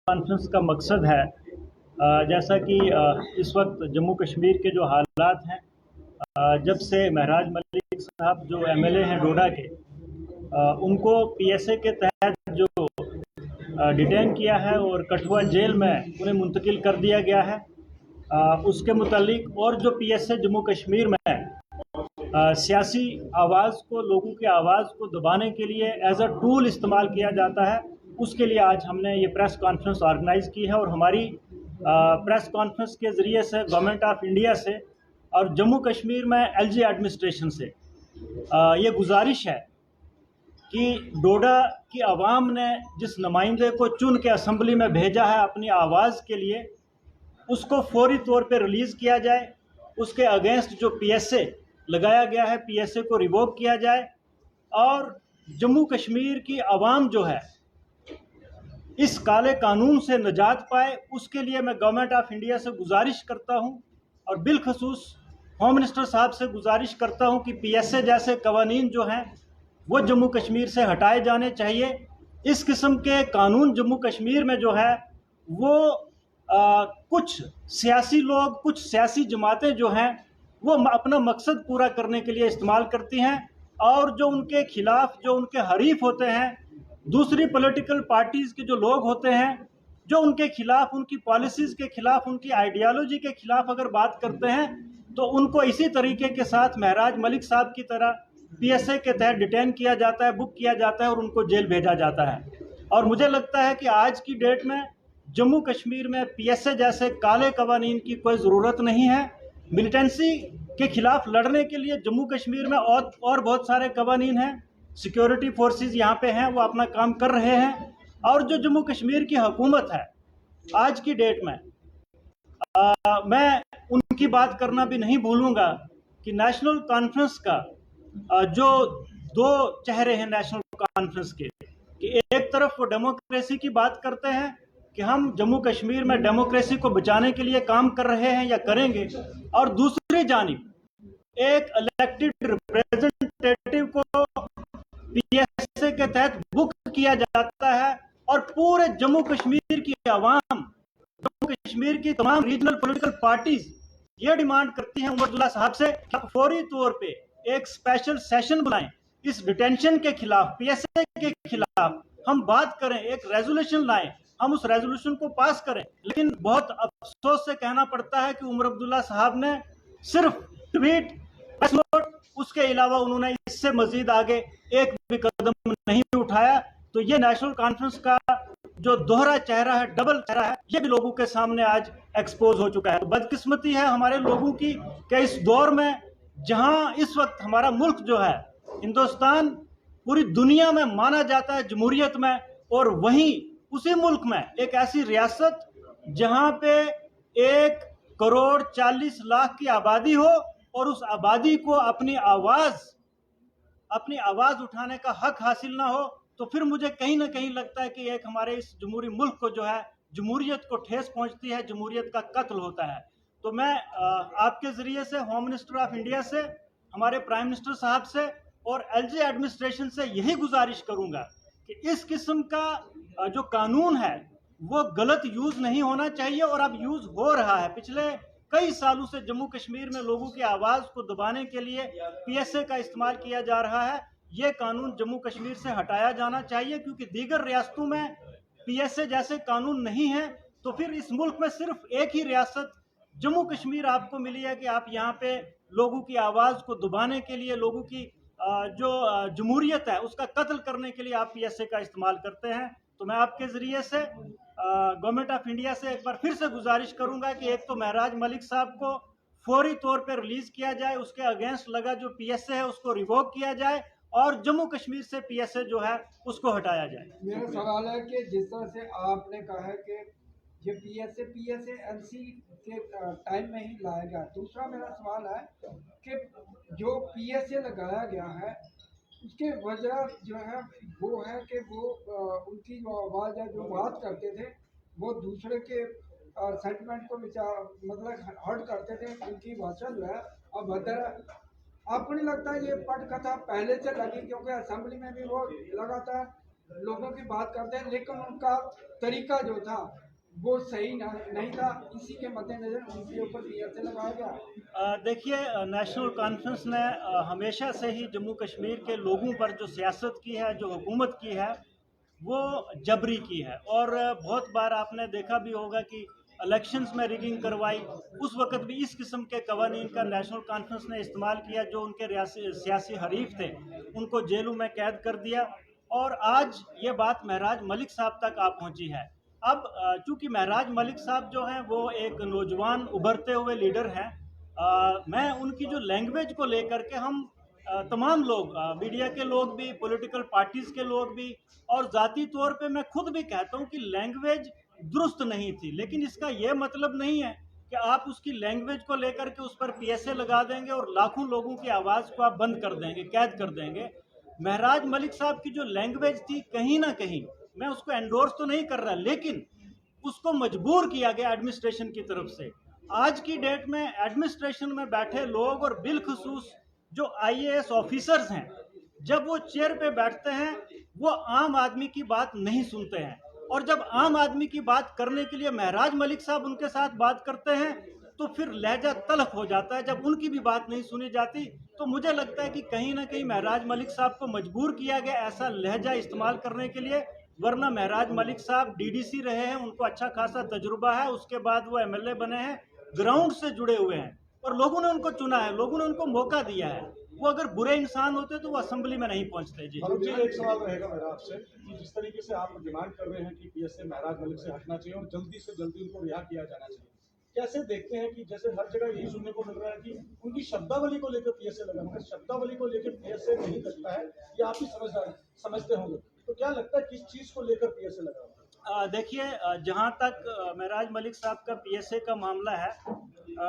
Conference का मकसद है जैसा कि इस वक्त जम्मू कश्मीर के जो हालात हैं, जब से महराज मलिक साहब जो एमएलए हैं डोडा के, उनको पीएसए के तहत जो डिटेन किया है और कठुआ जेल में उन्हें मुंतकिल कर दिया गया है, उसके मुतालिक और जो पीएसए जम्मू कश्मीर में सियासी आवाज़ को, लोगों की आवाज़ को दबाने के लिए एज अ टूल इस्तेमाल किया जाता है, उसके लिए आज हमने ये प्रेस कॉन्फ्रेंस ऑर्गेनाइज़ की है। और हमारी प्रेस कॉन्फ्रेंस के ज़रिए से गवर्नमेंट ऑफ इंडिया से और जम्मू कश्मीर में एलजी एडमिनिस्ट्रेशन से ये गुजारिश है कि डोडा की आवाम ने जिस नुमाइंदे को चुन के असम्बली में भेजा है अपनी आवाज़ के लिए, उसको फौरी तौर पे रिलीज़ किया जाए। उसके अगेंस्ट जो पीएसए लगाया गया है, पीएसए को रिवोक किया जाए और जम्मू कश्मीर की आवाम जो है इस काले कानून से निजात पाए। उसके लिए मैं गवर्नमेंट ऑफ इंडिया से गुजारिश करता हूं और बिलखसूस होम मिनिस्टर साहब से गुजारिश करता हूं कि पीएसए जैसे कवानीन जो हैं वो जम्मू कश्मीर से हटाए जाने चाहिए। इस किस्म के कानून जम्मू कश्मीर में जो है वो कुछ सियासी लोग, कुछ सियासी जमातें जो हैं वो अपना मकसद पूरा करने के लिए इस्तेमाल करती हैं और जो उनके खिलाफ, जो उनके हरीफ होते हैं, दूसरी पॉलिटिकल पार्टीज़ के जो लोग होते हैं, जो उनके खिलाफ, उनकी पॉलिसीज़ के खिलाफ, उनकी आइडियालॉजी के खिलाफ अगर बात करते हैं तो उनको इसी तरीके के साथ महराज मलिक साहब की तरह पीएसए के तहत डिटेन किया जाता है, बुक किया जाता है और उनको जेल भेजा जाता है। और मुझे लगता है कि आज की डेट में जम्मू कश्मीर में पीएसए जैसे काले कवानीन की कोई ज़रूरत नहीं है। मिलिटेंसी के खिलाफ लड़ने के लिए जम्मू कश्मीर में और बहुत सारे कवानीन हैं। सिक्योरिटी फोर्सेस यहाँ पे हैं, वो अपना काम कर रहे हैं। और जो जम्मू कश्मीर की हुकूमत है आज की डेट में, मैं उनकी बात करना भी नहीं भूलूंगा कि नेशनल कॉन्फ्रेंस का जो दो चेहरे हैं नेशनल कॉन्फ्रेंस के, कि एक तरफ वो डेमोक्रेसी की बात करते हैं कि हम जम्मू कश्मीर में डेमोक्रेसी को बचाने के लिए काम कर रहे हैं या करेंगे, और दूसरी जानिब एक इलेक्टेड रिप्रेजेंटेटिव को पीएसए के तहत बुक किया जाता है और पूरे जम्मू कश्मीर की आवाम, जम्मू कश्मीर की तमाम रीजनल पॉलिटिकल पार्टीज ये डिमांड करती हैं उमर अब्दुल्ला साहब से कि फौरी तौर पे एक स्पेशल सेशन बुलाएं, इस डिटेंशन के खिलाफ, पीएसए के खिलाफ हम बात करें, एक रेजोल्यूशन लाएं, हम उस रेजोल्यूशन को पास करें। लेकिन बहुत अफसोस से कहना पड़ता है कि उमर अब्दुल्ला साहब ने सिर्फ ट्वीट, प्रेस नोट, उसके अलावा उन्होंने इससे मजीद आगे एक भी कदम नहीं उठाया। तो ये नेशनल कॉन्फ्रेंस का जो दोहरा चेहरा है, डबल चेहरा है, ये भी लोगों के सामने आज एक्सपोज हो चुका है। तो बदकिस्मती है हमारे लोगों की कि इस दौर में जहां इस वक्त हमारा मुल्क जो है, हिंदुस्तान पूरी दुनिया में माना जाता है जमहूरियत में, और वहीं उसी मुल्क में एक ऐसी रियासत जहां पे 1,40,00,000 की आबादी हो और उस आबादी को अपनी आवाज उठाने का हक हासिल ना हो, तो फिर मुझे कहीं ना कहीं लगता है कि एक हमारे इस जमहूरी मुल्क को जो है, जमहूरियत को ठेस पहुंचती है, जमहूरियत का कत्ल होता है। तो मैं आपके जरिए से होम मिनिस्टर ऑफ इंडिया से, हमारे प्राइम मिनिस्टर साहब से और एलजी एडमिनिस्ट्रेशन से यही गुजारिश करूंगा कि इस किस्म का जो कानून है वो गलत यूज नहीं होना चाहिए, और अब यूज हो रहा है। पिछले कई सालों से जम्मू कश्मीर में लोगों की आवाज को दबाने के लिए पीएसए का इस्तेमाल किया जा रहा है। ये कानून जम्मू कश्मीर से हटाया जाना चाहिए, क्योंकि दीगर रियासतों में पीएसए जैसे कानून नहीं है। तो फिर इस मुल्क में सिर्फ एक ही रियासत जम्मू कश्मीर आपको मिली है कि आप यहाँ पे लोगों की आवाज को दबाने के लिए, लोगों की जो जमहूरियत है उसका कत्ल करने के लिए आप पीएसए का इस्तेमाल करते हैं। तो मैं आपके जरिए से गवर्नमेंट ऑफ इंडिया से एक बार फिर से गुजारिश करूंगा कि एक तो महराज मलिक साहब को फौरी तौर पर रिलीज किया जाए, उसके अगेंस्ट लगा जो पीएसए है उसको रिवोक किया जाए और जम्मू कश्मीर से पीएसए जो है उसको हटाया जाए। मेरा सवाल है कि जिस तरह से आपने कहा है कि ये पीएसए एलसी के टाइम में ही लाया गया, दूसरा मेरा सवाल है कि जो पीएसए लगाया गया है उसके वजह जो है वो है कि वो उनकी जो आवाज़ है, जो बात करते थे, वो दूसरे के सेंटिमेंट को विचार मतलब हर्ट करते थे, उनकी भाषा जो है अभद्र है। आपको नहीं लगता ये पटकथा पहले से लगी, क्योंकि असेंबली में भी वो लगातार लोगों की बात करते हैं, लेकिन उनका तरीका जो था वो सही नहीं था। इसी के मद्देनजर उनके ऊपर पीएसए लगाया गया। देखिए, नेशनल कॉन्फ्रेंस ने हमेशा से ही जम्मू कश्मीर के लोगों पर जो सियासत की है, जो हुकूमत की है, वो जबरी की है। और बहुत बार आपने देखा भी होगा कि इलेक्शंस में रिगिंग करवाई। उस वक्त भी इस किस्म के कवानीन का नेशनल कॉन्फ्रेंस ने इस्तेमाल किया। जो उनके सियासी हरीफ थे उनको जेलों में कैद कर दिया। और आज ये बात महराज मलिक साहब तक आ पहुंची है। अब चूंकि महराज मलिक साहब जो हैं वो एक नौजवान उभरते हुए लीडर हैं, मैं उनकी जो लैंग्वेज को लेकर के हम तमाम लोग, मीडिया के लोग भी, पॉलिटिकल पार्टीज के लोग भी, और ज़ाती तौर पे मैं खुद भी कहता हूं कि लैंग्वेज दुरुस्त नहीं थी। लेकिन इसका यह मतलब नहीं है कि आप उसकी लैंग्वेज को लेकर के उस पर पीएसए लगा देंगे और लाखों लोगों की आवाज़ को आप बंद कर देंगे, कैद कर देंगे। महराज मलिक साहब की जो लैंग्वेज थी, कहीं ना कहीं मैं उसको एंडोर्स तो नहीं कर रहा, लेकिन उसको मजबूर किया गया एडमिनिस्ट्रेशन की तरफ से। आज की डेट में एडमिनिस्ट्रेशन में बैठे लोग और बिलखसूस जो आईएएस ऑफिसर्स हैं, जब वो चेयर पे बैठते हैं वो आम आदमी की बात नहीं सुनते हैं। और जब आम आदमी की बात करने के लिए महराज मलिक साहब उनके साथ बात करते हैं तो फिर लहजा तल्ख हो जाता है। जब उनकी भी बात नहीं सुनी जाती तो मुझे लगता है कि कहीं ना कहीं महराज मलिक साहब को मजबूर किया गया ऐसा लहजा इस्तेमाल करने के लिए। वरना महराज मलिक साहब डीडीसी रहे हैं, उनको अच्छा खासा तजुर्बा है, उसके बाद वो एमएलए बने हैं, ग्राउंड से जुड़े हुए हैं और लोगों ने उनको चुना है, लोगों ने उनको मौका दिया है। वो अगर बुरे इंसान होते तो वो असेंबली में नहीं पहुंचते। जी जी, एक सवाल रहेगा मेरा आपसे कि जिस तरीके से आप डिमांड कर रहे हैं कि पीएसए महराज मलिक से हटना चाहिए और जल्दी से जल्दी उनको रिहा किया जाना चाहिए, कैसे देखते हैं कि जैसे हर जगह यही सुनने को मिल रहा है कि उनकी शब्दावली को लेकर पीएसए लगा, मगर शब्दावली को लेकर पीएसए नहीं लगता है, ये आप ही समझते होंगे। तो क्या लगता है किस चीज को लेकर पीएसए लगा? देखिए, जहाँ तक महराज मलिक साहब का पीएसए का मामला है,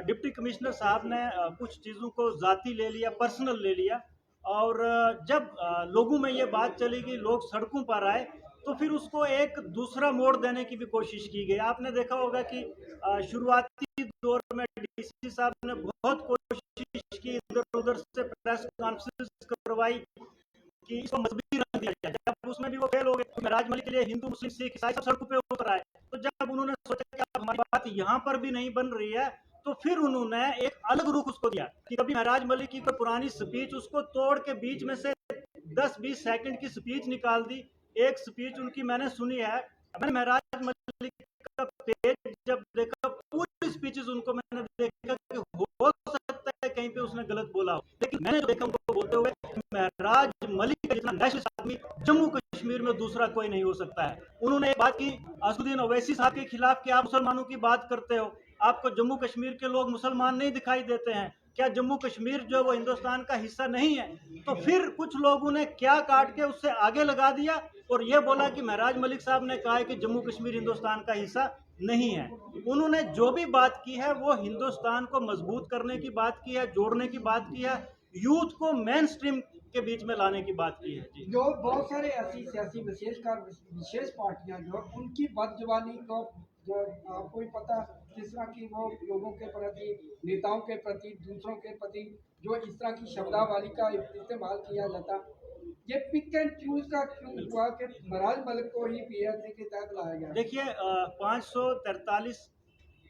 डिप्टी कमिश्नर साहब ने कुछ चीज़ों को ज़ाती ले लिया, पर्सनल ले लिया। और जब लोगों में ये बात चली कि लोग सड़कों पर आए तो फिर उसको एक दूसरा मोड़ देने की भी कोशिश की गई। आपने देखा होगा कि शुरुआती दौर में डीसी साहब ने बहुत कोशिश की, इधर उधर से प्रेस कॉन्फ्रेंस करवाई कि इसको मजबूरी रख दिया जाए। जब उसमें भी वो फेल हो गए तो महराज मलिक के लिए हिंदू मुस्लिम सिख ईसाई सब सड़कों पे उतर आए। तो जब उन्होंने सोचा कि अब हमारी बात यहाँ पर भी नहीं बन रही है तो फिर उन्होंने एक अलग रुख उसको दिया कि कभी महराज मलिक की कोई पुरानी स्पीच उसको तोड़ के बीच में से 10-20 सेकंड की स्पीच निकाल दी। एक स्पीच उनकी मैंने सुनी है, मैंने महराज मलिक का पेज जब देखा, पूरी स्पीचेस उनको मैंने देखा कि हो सकता है कहीं पे उसने गलत बोला हो, लेकिन मैंने देखा उनको बोलते हुए महराज मलिक का जितना नेशनलिस्ट आदमी जम्मू कश्मीर में दूसरा कोई नहीं हो सकता है। उन्होंने एक बात की असदुद्दीन ओवैसी साहब के खिलाफ कि आप मुसलमानों की बात करते हो, आपको जम्मू कश्मीर के लोग मुसलमान नहीं दिखाई देते हैं क्या? जम्मू कश्मीर जो है वो हिंदुस्तान का हिस्सा नहीं है? तो फिर कुछ लोगों ने क्या काट के उससे आगे लगा दिया और ये बोला कि महराज मलिक साहब ने कहा है कि जम्मू कश्मीर हिंदुस्तान का हिस्सा नहीं है। उन्होंने जो भी बात की है वो हिंदुस्तान को मजबूत करने की बात की है, जोड़ने की बात की है, यूथ को मेन स्ट्रीम के बीच में लाने की बात की है। जी, जो बहुत सारे ऐसी सियासी विशेष पार्टियां जो उनकी बदजुबानी को जो आपको भी पता किस तरह की वो लोगों के प्रति, नेताओं के प्रति, दूसरों के प्रति जो इस तरह की शब्दावली का इस्तेमाल किया जाता, ये पिक एंड चूज का क्यों हुआ कि महराज मलिक को ही पीएसए के तहत लाया गया? देखिए, 543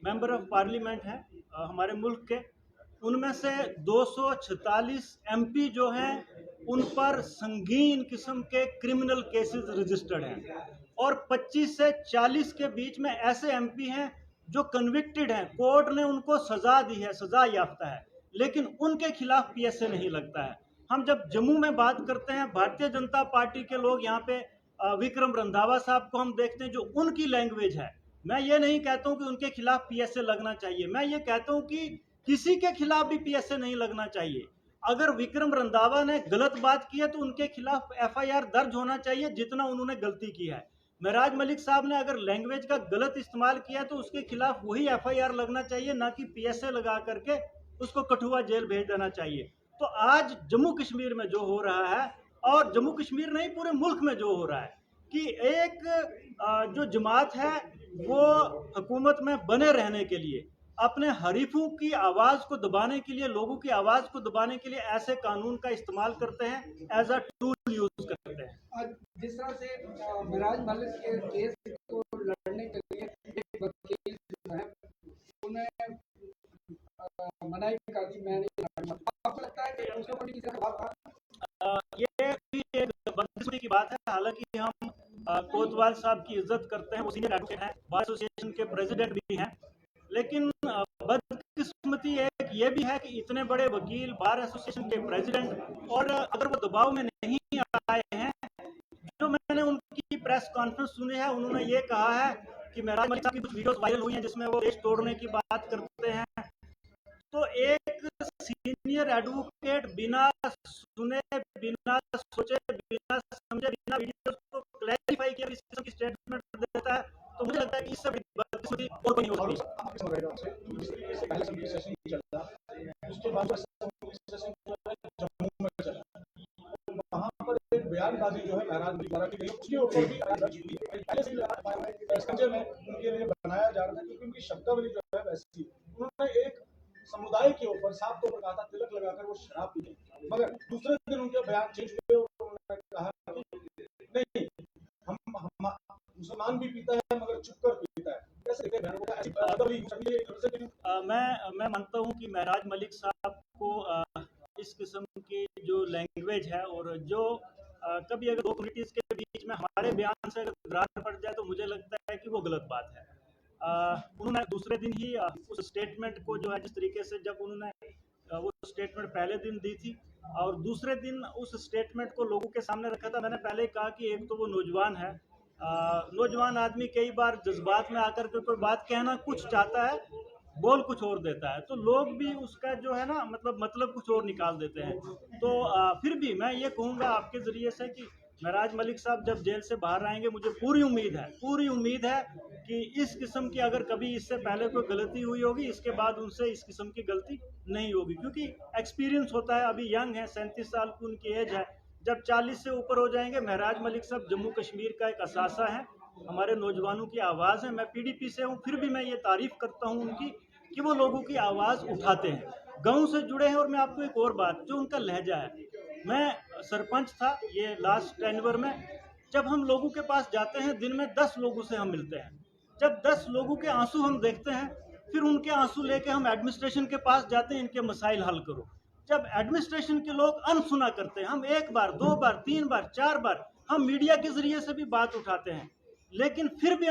मेंबर ऑफ पार्लियामेंट हैं हमारे मुल्क के, उनमें से 246 एमपी जो हैं उन पर संगीन किस्म के क्रिमिनल केसेस रजिस्टर्ड हैं और 25 से 40 के बीच में ऐसे एमपी हैं जो कन्विक्टेड हैं, कोर्ट ने उनको सजा दी है, सजा याफ्ता है, लेकिन उनके खिलाफ पीएसए नहीं लगता है। हम जब जम्मू में बात करते हैं, भारतीय जनता पार्टी के लोग यहाँ पे विक्रम रंधावा साहब को हम देखते हैं, जो उनकी लैंग्वेज है। मैं ये नहीं कहता हूँ कि उनके खिलाफ पीएसए लगना चाहिए, मैं ये कहता हूँ कि किसी के खिलाफ भी पीएसए नहीं लगना चाहिए। अगर विक्रम रंधावा ने गलत बात की है तो उनके खिलाफ एफआईआर दर्ज होना चाहिए जितना उन्होंने गलती की है। महराज मलिक साहब ने अगर लैंग्वेज का गलत इस्तेमाल किया तो उसके खिलाफ वही एफआईआर लगना चाहिए, ना कि पीएसए लगा करके उसको कठुआ जेल भेज देना चाहिए। तो आज जम्मू कश्मीर में जो हो रहा है, और जम्मू कश्मीर नहीं पूरे मुल्क में जो हो रहा है, कि एक जो जमात है वो हुकूमत में बने रहने के लिए अपने हरीफों की आवाज़ को दबाने के लिए, लोगों की आवाज़ को दबाने के लिए ऐसे कानून का इस्तेमाल करते हैं, एज अ टूल यूज़ करते हैं। जिस तरह से मिराज मलिक के केस को लड़ने के लिए एक वकील जो है उन्हें मनाही कर दी, मैं नहीं लड़ूंगा। आपको लगता है कि उसके ऊपर भी किसी का दबाव था? ये भी एक बदकिस्मती की बात है। हालांकि हम कोतवाल साहब की इज्जत करते हैं, वो सीनियर एडवोकेट हैं, बार एसोसिएशन के प्रेसिडेंट भी हैं, लेकिन बदकिस्मती एक ये भी है कि इतने बड़े वकील, बार एसोसिएशन के प्रेसिडेंट, और अगर वो दबाव में नहीं आए हैं, जो मैंने उनकी प्रेस कॉन्फ्रेंस सुनी है, उन्होंने ये कहा है कि महराज मलिक साहब की कुछ वीडियोस वायरल हुई हैं जिसमें वो देश तोड़ने की बात करते हैं। तो एक सीनियर एडवोकेट बिना सुने, बिना सोचे, बिना समझे, बिना वीडियो को क्लैरिफाई किए इस किस्म की स्टेटमेंट देता है, तो मुझे लगता है कि इससे बड़ी बदकिस्मती और कोई नहीं हो सकती। जिस तरीके से पहले असेंबली सेशन चला, उसके बाद असेंबली सेशन जम्मू में चला, वहाँ पर एक बयानबाजी जो है महराज मलिक द्वारा की गई, उसके ऊपर भी पहले से संजय में उनके लिए बनाया जा रहा था, क्योंकि उनकी शब्दावली जो है वैसी, उन्होंने एक समुदाय के ऊपर साफ तौर पर कहा था तिलक लगाकर वो शराब पी, मगर दूसरे दिन उनके बयान चेंज हुए और उन्होंने कहा कि नहीं, हम मुसलमान भी पीता है मगर चुप कर पीता है। कैसे देखते हैं? मैं मानता हूँ कि महराज मलिक साहब को इस किस्म की जो लैंग्वेज है, और जो कभी अगर दो कम्युनिटीज़ के बीच में हमारे बयान से अगर दरार पड़ जाए, तो मुझे लगता है कि वो गलत बात है। उन्होंने दूसरे दिन ही उस स्टेटमेंट को जो है, जिस तरीके से जब उन्होंने वो स्टेटमेंट पहले दिन दी थी और दूसरे दिन उस स्टेटमेंट को लोगों के सामने रखा था, मैंने पहले कहा कि एक तो वो नौजवान है, नौजवान आदमी कई बार जज्बात में आकर के कोई बात कहना कुछ चाहता है, बोल कुछ और देता है, तो लोग भी उसका जो है ना मतलब कुछ और निकाल देते हैं। तो फिर भी मैं ये कहूँगा आपके ज़रिए से कि महराज मलिक साहब जब जेल से बाहर आएंगे, मुझे पूरी उम्मीद है कि इस किस्म की अगर कभी इससे पहले कोई गलती हुई होगी, इसके बाद उनसे इस किस्म की गलती नहीं होगी, क्योंकि एक्सपीरियंस होता है। अभी यंग है, 37 साल की उनकी एज है, जब 40 से ऊपर हो जाएंगे, महराज मलिक साहब जम्मू कश्मीर का एक असासा है, हमारे नौजवानों की आवाज़ है। मैं पीडीपी से हूँ, फिर भी मैं ये तारीफ़ करता हूँ उनकी कि वो लोगों की आवाज़ उठाते हैं, गाँव से जुड़े हैं। और मैं आपको एक और बात, जो उनका लहजा है, मैं सरपंच था ये लास्ट टेन्योर में, जब हम लोगों के पास जाते हैं, दिन में 10 लोगों से हम मिलते हैं, जब 10 लोगों के आंसू हम देखते हैं, फिर उनके आंसू लेके हम एडमिनिस्ट्रेशन के पास जाते हैं, इनके मसाइल हल करो। जब एडमिनिस्ट्रेशन के लोग अनसुना करते हैं, हम 1 बार 2 बार 3 बार 4 बार हम मीडिया के जरिए से भी बात उठाते हैं, लेकिन फिर भी